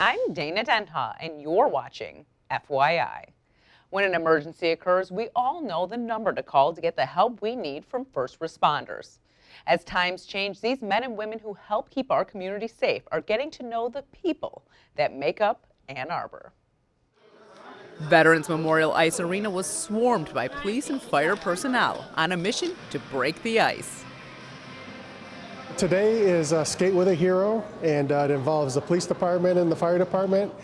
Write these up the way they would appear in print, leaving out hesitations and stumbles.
I'm Denha, and you're watching FYI. When an emergency occurs, we all know the number to call to get the help we need from first responders. As times change, these men and women who help keep our community safe are getting to know the people that make up Ann Arbor. Veterans Memorial Ice Arena was swarmed by police and fire personnel on a mission to break the ice. Today is Skate with a Hero, and it involves the police department and the fire department.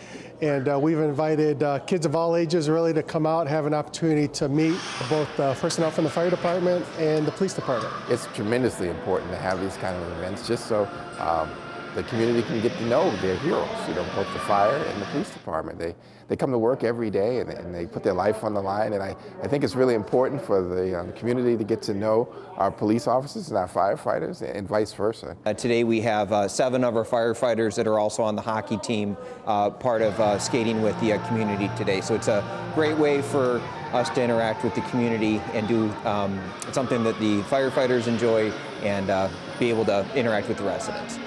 And we've invited kids of all ages really to come out and have an opportunity to meet both personnel from the fire department and the police department. It's tremendously important to have these kind of events just so the community can get to know their heroes, both the fire and the police department. They come to work every day and they put their life on the line, and I think it's really important for the community to get to know our police officers and our firefighters and vice versa. Today we have 7 of our firefighters that are also on the hockey team, part of skating with the community today. So it's a great way for us to interact with the community and do something that the firefighters enjoy and be able to interact with the residents.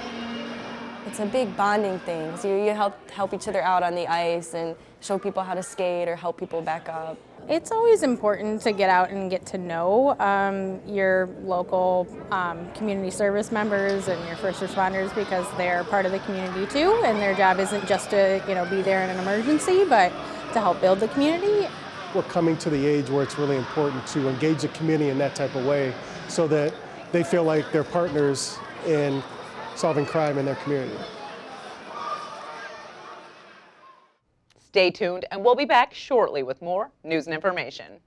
It's a big bonding thing. So you help each other out on the ice and show people how to skate or help people back up. It's always important to get out and get to know your local community service members and your first responders, because they're part of the community too, and their job isn't just to be there in an emergency, but to help build the community. We're coming to the age where it's really important to engage the community in that type of way so that they feel like they're partners in solving crime in their community. Stay tuned, and we'll be back shortly with more news and information.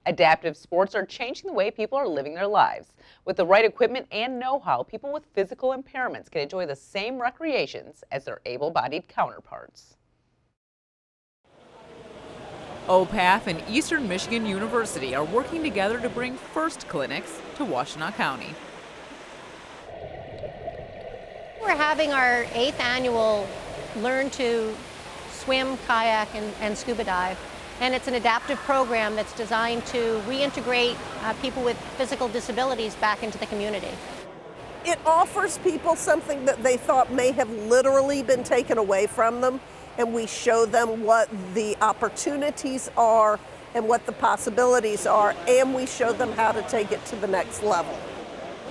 Adaptive sports are changing the way people are living their lives. With the right equipment and know-how, people with physical impairments can enjoy the same recreations as their able-bodied counterparts. OPAF and Eastern Michigan University are working together to bring FIRST clinics to Washtenaw County. We're having our 8th annual Learn to Swim, Kayak, and Scuba Dive. And it's an adaptive program that's designed to reintegrate people with physical disabilities back into the community. It offers people something that they thought may have literally been taken away from them, and we show them what the opportunities are and what the possibilities are, and we show them how to take it to the next level.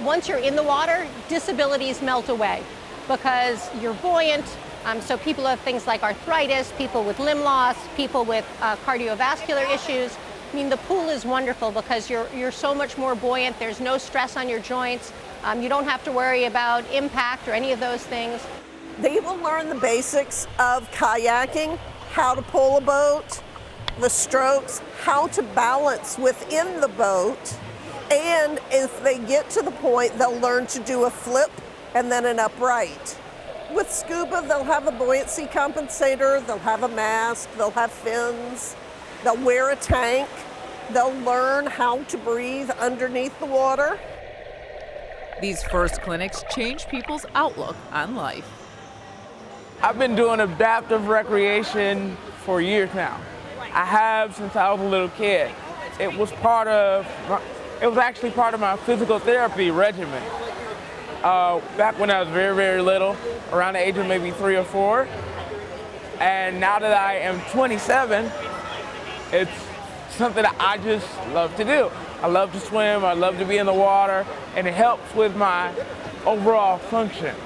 Once you're in the water, disabilities melt away because you're buoyant. So people have things like arthritis, people with limb loss, people with cardiovascular issues. I mean, the pool is wonderful because you're so much more buoyant. There's no stress on your joints. You don't have to worry about impact or any of those things. They will learn the basics of kayaking, how to pull a boat, the strokes, how to balance within the boat, and if they get to the point, they'll learn to do a flip and then an upright. With scuba, they'll have a buoyancy compensator, they'll have a mask, they'll have fins, they'll wear a tank, they'll learn how to breathe underneath the water. These FIRST clinics change people's outlook on life. I've been doing adaptive recreation for years now. I have since I was a little kid. It was actually part of my physical therapy regimen. Back when I was very, very little, around the age of maybe 3 or 4. And now that I am 27, it's something that I just love to do. I love to swim, I love to be in the water, and it helps with my overall function.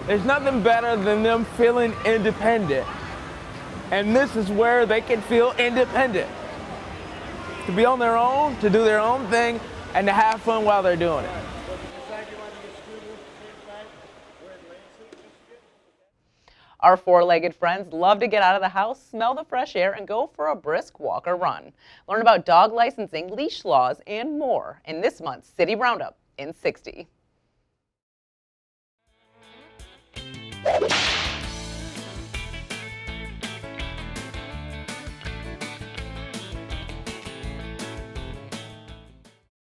There's nothing better than them feeling independent. And this is where they can feel independent. To be on their own, to do their own thing, and to have fun while they're doing it. Our four-legged friends love to get out of the house, smell the fresh air, and go for a brisk walk or run. Learn about dog licensing, leash laws, and more in this month's City Roundup in 60.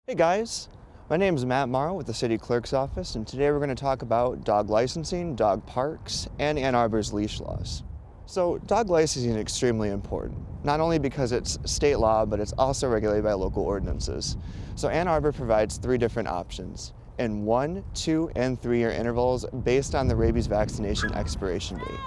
Hey guys, my name is Matt Morrow with the City Clerk's Office, and today we're going to talk about dog licensing, dog parks, and Ann Arbor's leash laws. So dog licensing is extremely important, not only because it's state law, but it's also regulated by local ordinances. So Ann Arbor provides 3 different options in 1, 2, and 3-year intervals based on the rabies vaccination expiration date.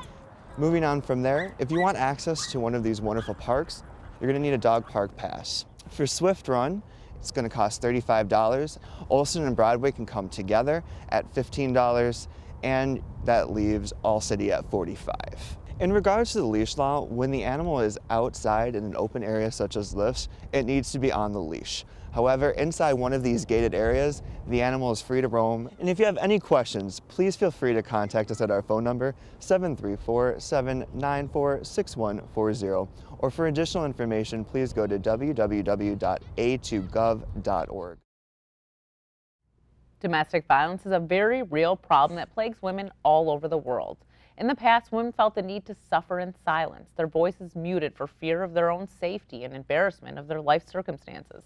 Moving on from there, if you want access to one of these wonderful parks, you're going to need a dog park pass. For Swift Run, it's going to cost $35. Olson and Broadway can come together at $15, and that leaves All City at $45. In regards to the leash law, when the animal is outside in an open area such as lifts, it needs to be on the leash. However, inside one of these gated areas, the animal is free to roam. And if you have any questions, please feel free to contact us at our phone number, 734-794-6140. Or for additional information, please go to www.a2gov.org. Domestic violence is a very real problem that plagues women all over the world. In the past, women felt the need to suffer in silence, their voices muted for fear of their own safety and embarrassment of their life circumstances.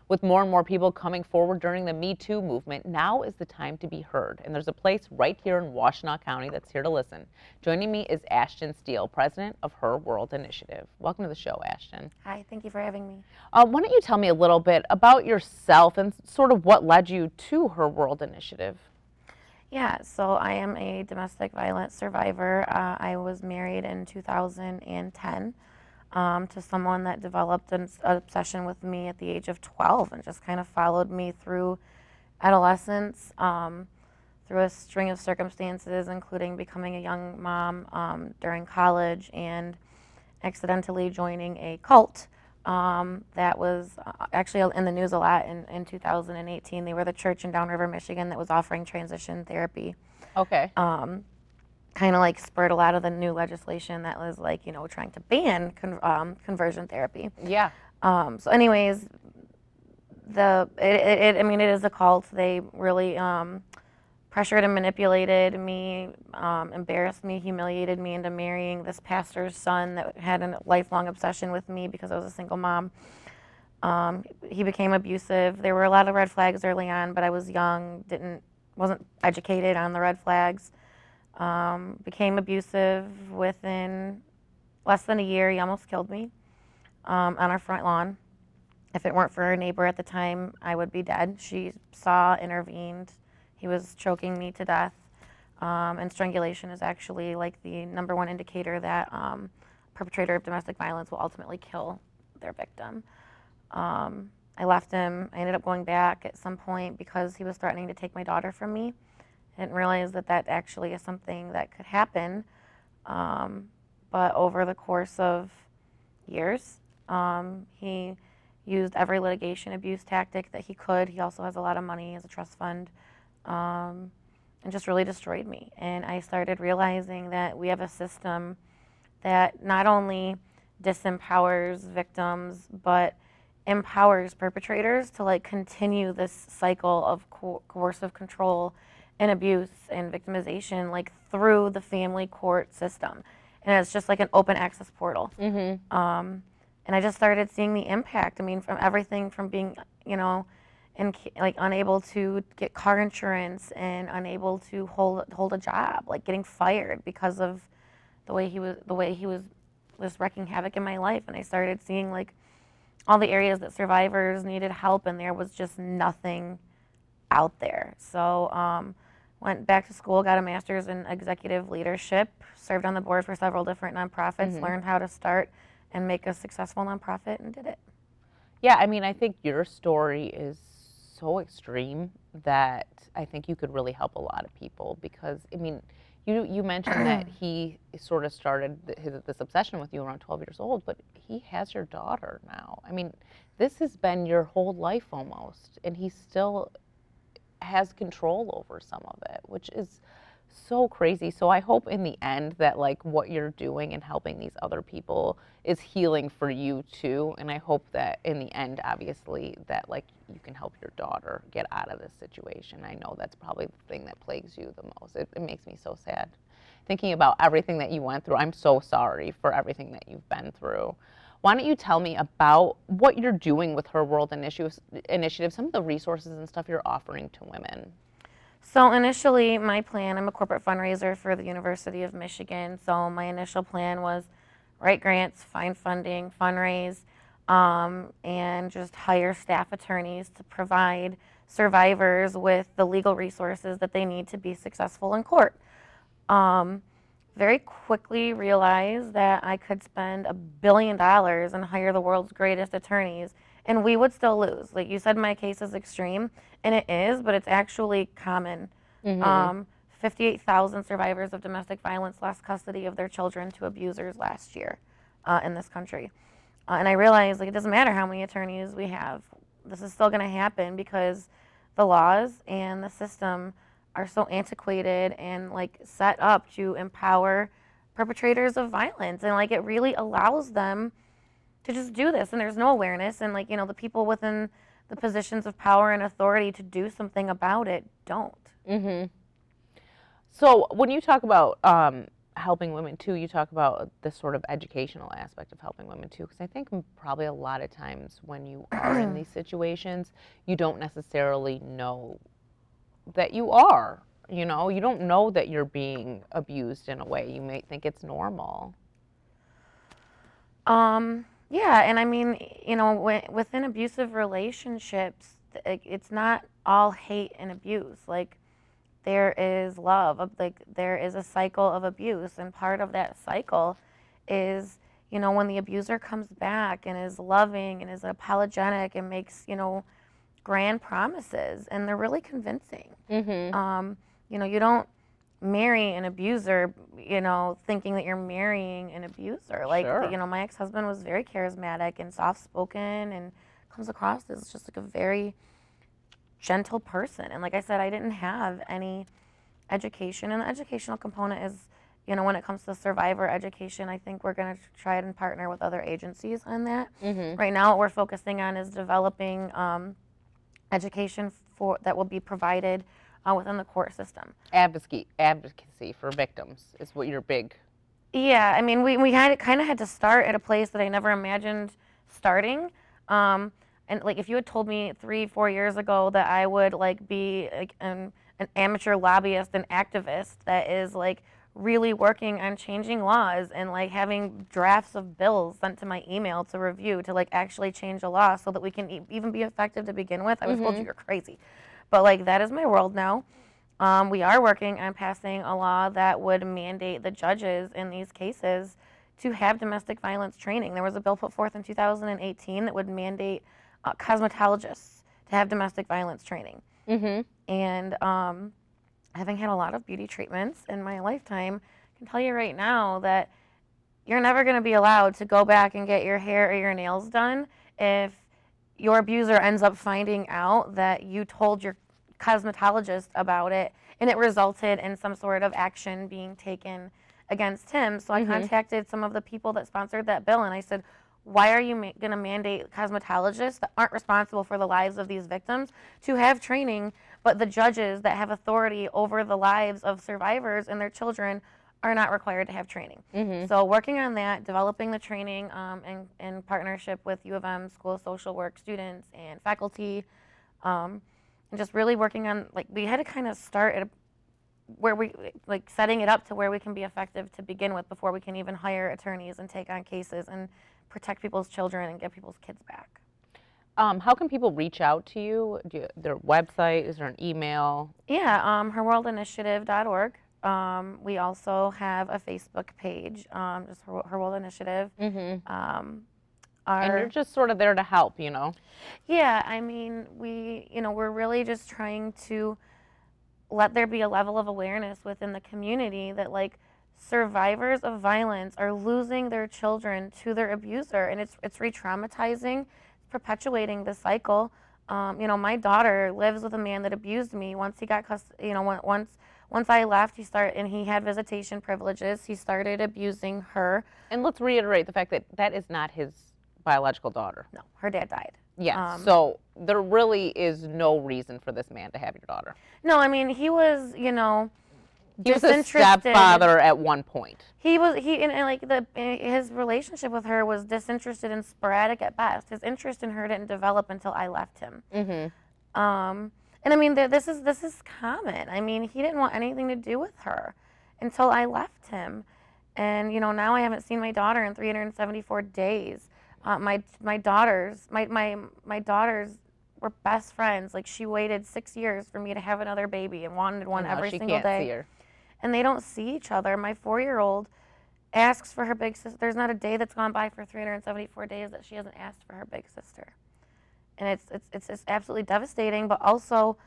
With more and more people coming forward during the Me Too movement, now is the time to be heard. And there's a place right here in Washtenaw County that's here to listen. Joining me is Ashton Steele, president of Her World Initiative. Welcome to the show, Ashton. Hi, thank you for having me. Why don't you tell me a little bit about yourself and sort of what led you to Her World Initiative? Yeah, so I am a domestic violence survivor. I was married in 2010. To someone that developed an obsession with me at the age of 12 and just kind of followed me through adolescence, through a string of circumstances, including becoming a young mom during college and accidentally joining a cult that was actually in the news a lot in 2018. They were the church in Downriver, Michigan that was offering transition therapy. Okay. Kind of like spurred a lot of the new legislation that was like, you know, trying to ban conversion therapy. Yeah. So anyways, I mean, it is a cult. They really pressured and manipulated me, embarrassed me, humiliated me into marrying this pastor's son that had a lifelong obsession with me because I was a single mom. He became abusive. There were a lot of red flags early on, but I was young, wasn't educated on the red flags. Became abusive within less than a year. He almost killed me on our front lawn. If it weren't for our neighbor at the time, I would be dead. She saw, intervened. He was choking me to death. And strangulation is actually like the #1 indicator that perpetrator of domestic violence will ultimately kill their victim. I left him. I ended up going back at some point because he was threatening to take my daughter from me. I didn't realize that that actually is something that could happen. But over the course of years, he used every litigation abuse tactic that he could. He also has a lot of money as a trust fund, and just really destroyed me. And I started realizing that we have a system that not only disempowers victims, but empowers perpetrators to like continue this cycle of coercive control and abuse and victimization like through the family court system. And it's just like an open access portal. Mm-hmm. And I just started seeing the impact. I mean, from everything from being, you know, like unable to get car insurance and unable to hold a job, like getting fired because of the way he was just wreaking havoc in my life. And I started seeing like all the areas that survivors needed help, and there was just nothing out there. So went back to school, got a master's in executive leadership, served on the board for several different nonprofits, Mm-hmm. learned how to start and make a successful nonprofit, and did it. Yeah, I mean, I think your story is so extreme that I think you could really help a lot of people because, I mean, you mentioned that he sort of started this obsession with you around 12 years old, but he has your daughter now. I mean, this has been your whole life almost, and he still has control over some of it, which is so crazy. So I hope in the end that like what you're doing and helping these other people is healing for you too. And I hope that in the end, obviously, that like you can help your daughter get out of this situation. I know that's probably the thing that plagues you the most. It makes me so sad thinking about everything that you went through. I'm so sorry for everything that you've been through. Why don't you tell me about what you're doing with Her World Initiative, some of the resources and stuff you're offering to women? So initially, my plan, I'm a corporate fundraiser for the University of Michigan, so my initial plan was write grants, find funding, fundraise, and just hire staff attorneys to provide survivors with the legal resources that they need to be successful in court. Very quickly realized that I could spend $1 billion and hire the world's greatest attorneys, and we would still lose. Like you said, my case is extreme, and it is, but it's actually common. 58,000 survivors of domestic violence lost custody of their children to abusers last year in this country. And I realized, like, it doesn't matter how many attorneys we have. This is still going to happen because the laws and the system are so antiquated and like set up to empower perpetrators of violence, and like it really allows them to just do this, and there's no awareness, and like, you know, the people within the positions of power and authority to do something about it don't. So when you talk about helping women too, you talk about this sort of educational aspect of helping women too, because I think probably a lot of times when you are in these situations, you don't necessarily know that you are, you know, you don't know that you're being abused in a way. You may think it's normal. Yeah, and I mean, you know, within abusive relationships, it's not all hate and abuse. Like, there is love, like there is a cycle of abuse, and part of that cycle is, you know, when the abuser comes back and is loving and is apologetic and makes, you know, grand promises, and they're really convincing. You know, you don't marry an abuser, you know, thinking that you're marrying an abuser. Like, you know, my ex-husband was very charismatic and soft-spoken and comes across as just like a very gentle person. And like I said, I didn't have any education, and the educational component is, you know, when it comes to survivor education, I think we're going to try and partner with other agencies on that. Right now, what we're focusing on is developing education that will be provided within the court system. Advocacy for victims is what you're big. Yeah, I mean, we kind of had to start at a place that I never imagined starting. And like, if you had told me 3-4 years ago that I would like be like an amateur lobbyist and activist that is like really working on changing laws and like having drafts of bills sent to my email to review to like actually change a law so that we can even be effective to begin with, I would have told you you're crazy. But like, that is my world now. We are working on passing a law that would mandate the judges in these cases to have domestic violence training. There was a bill put forth in 2018 that would mandate cosmetologists to have domestic violence training. And having had a lot of beauty treatments in my lifetime, I can tell you right now that you're never going to be allowed to go back and get your hair or your nails done if your abuser ends up finding out that you told your cosmetologist about it and it resulted in some sort of action being taken against him. So I contacted some of the people that sponsored that bill, and I said, why are you going to mandate cosmetologists that aren't responsible for the lives of these victims to have training, but the judges that have authority over the lives of survivors and their children are not required to have training? So working on that, developing the training in partnership with U of M School of Social Work students and faculty, and just really working on, like, we had to kind of start at where we, like, setting it up to where we can be effective to begin with before we can even hire attorneys and take on cases and protect people's children and get people's kids back. How can people reach out to you? Their website? Is there an email? Yeah, herworldinitiative.org. We also have a Facebook page, just Her World Initiative. And you're just sort of there to help, you know? Yeah, I mean, we're really just trying to let there be a level of awareness within the community that, like, survivors of violence are losing their children to their abuser, and it's re-traumatizing, perpetuating the cycle. You know, my daughter lives with a man that abused me. Once he got custody, you know, once I left, and he had visitation privileges, he started abusing her. And let's reiterate the fact that that is not his biological daughter. No, her dad died. Yeah, so there really is no reason for this man to have your daughter. No, I mean, he was, you know, He was a disinterested. stepfather at one point. He was his relationship with her was disinterested and sporadic at best. His interest in her didn't develop until I left him. And I mean, this is common. I mean, he didn't want anything to do with her until I left him. And now I haven't seen my daughter in 374 days. My daughters were best friends. Like, she waited 6 years for me to have another baby and wanted one every single day. See her. And they don't see each other. My 4-year-old asks for her big sister. There's not a day that's gone by for 374 days that she hasn't asked for her big sister. And it's just absolutely devastating, but also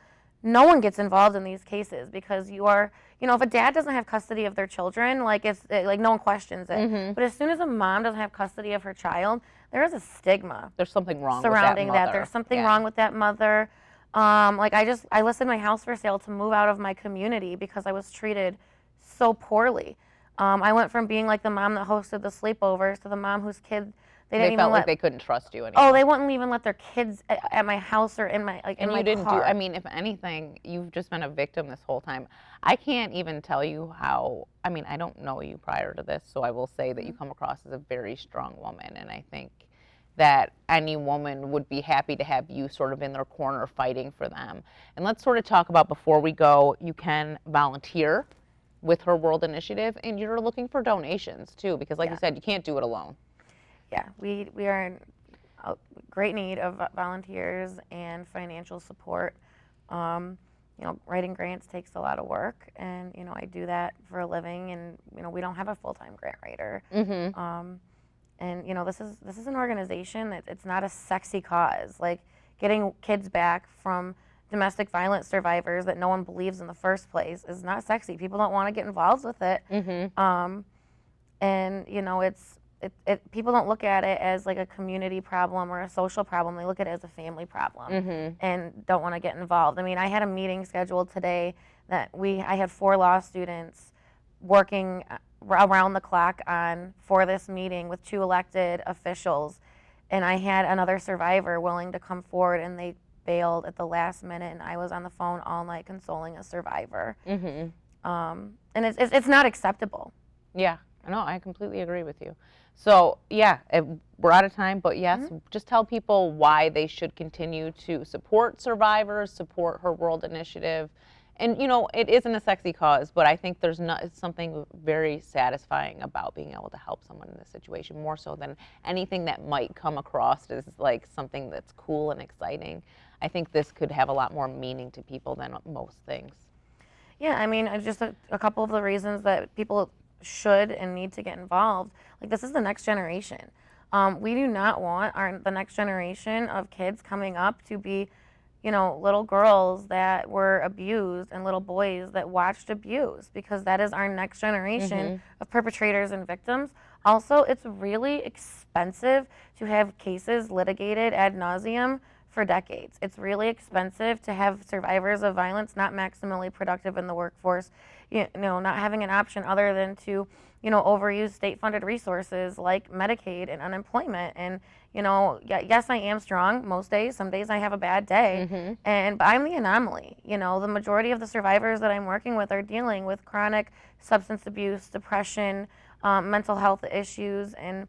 no one gets involved in these cases because if a dad doesn't have custody of their children, like no one questions it. But as soon as a mom doesn't have custody of her child, there is a stigma. There's something wrong surrounding with that mother. There's something wrong with that mother. I listed my house for sale to move out of my community because I was treated so poorly. I went from being like the mom that hosted the sleepovers to the mom whose kid they felt like they couldn't trust you anymore. Oh, they wouldn't even let their kids at my house or in my in my car. I mean, if anything, you've just been a victim this whole time. I can't even tell you how. I mean, I don't know you prior to this, so I will say that you come across as a very strong woman, and I think that any woman would be happy to have you sort of in their corner fighting for them. And let's sort of talk about, before we go, you can volunteer with Her World Initiative, and you're looking for donations too, because like you said, you can't do it alone. Yeah, we are in great need of volunteers and financial support. Writing grants takes a lot of work, and I do that for a living, and we don't have a full-time grant writer. And this is an organization that it's not a sexy cause. Like, getting kids back from domestic violence survivors that no one believes in the first place is not sexy. People don't want to get involved with it. And people don't look at it as like a community problem or a social problem. They look at it as a family problem and don't want to get involved. I mean, I had a meeting scheduled today that I had 4 law students working around the clock for this meeting with 2 elected officials, and I had another survivor willing to come forward, and they bailed at the last minute, and I was on the phone all night consoling a survivor. And it's not acceptable. Yeah, no, I completely agree with you. So yeah, we're out of time, but yes, just tell people why they should continue to support survivors, support Her World Initiative. And it isn't a sexy cause, but I think there's something very satisfying about being able to help someone in this situation, more so than anything that might come across as like something that's cool and exciting. I think this could have a lot more meaning to people than most things. Yeah, I mean, just a couple of the reasons that people should and need to get involved. Like, this is the next generation. We do not want the next generation of kids coming up to be little girls that were abused and little boys that watched abuse, because that is our next generation of perpetrators and victims. Also, it's really expensive to have cases litigated ad nauseum for decades. It's really expensive to have survivors of violence not maximally productive in the workforce, not having an option other than to, overuse state-funded resources like Medicaid and unemployment. And, yes, I am strong most days. Some days I have a bad day, but I'm the anomaly. The majority of the survivors that I'm working with are dealing with chronic substance abuse, depression, mental health issues, and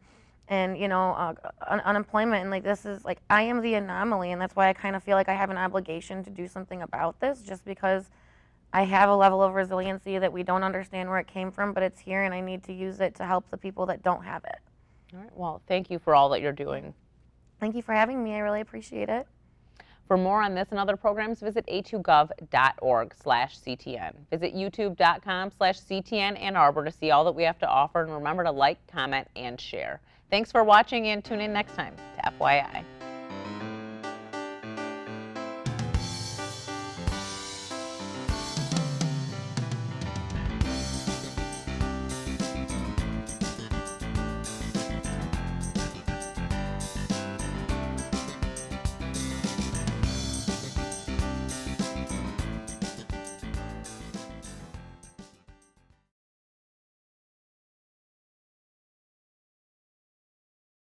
unemployment. And like, this is like, I am the anomaly, and that's why I kind of feel like I have an obligation to do something about this, just because I have a level of resiliency that we don't understand where it came from, but it's here, and I need to use it to help the people that don't have it. All right, well, thank you for all that you're doing. Thank you for having me. I really appreciate it. For more on this and other programs, visit a2gov.org/CTN. Visit youtube.com/CTN Ann Arbor to see all that we have to offer, and remember to like, comment, and share. Thanks for watching, and tune in next time to FYI.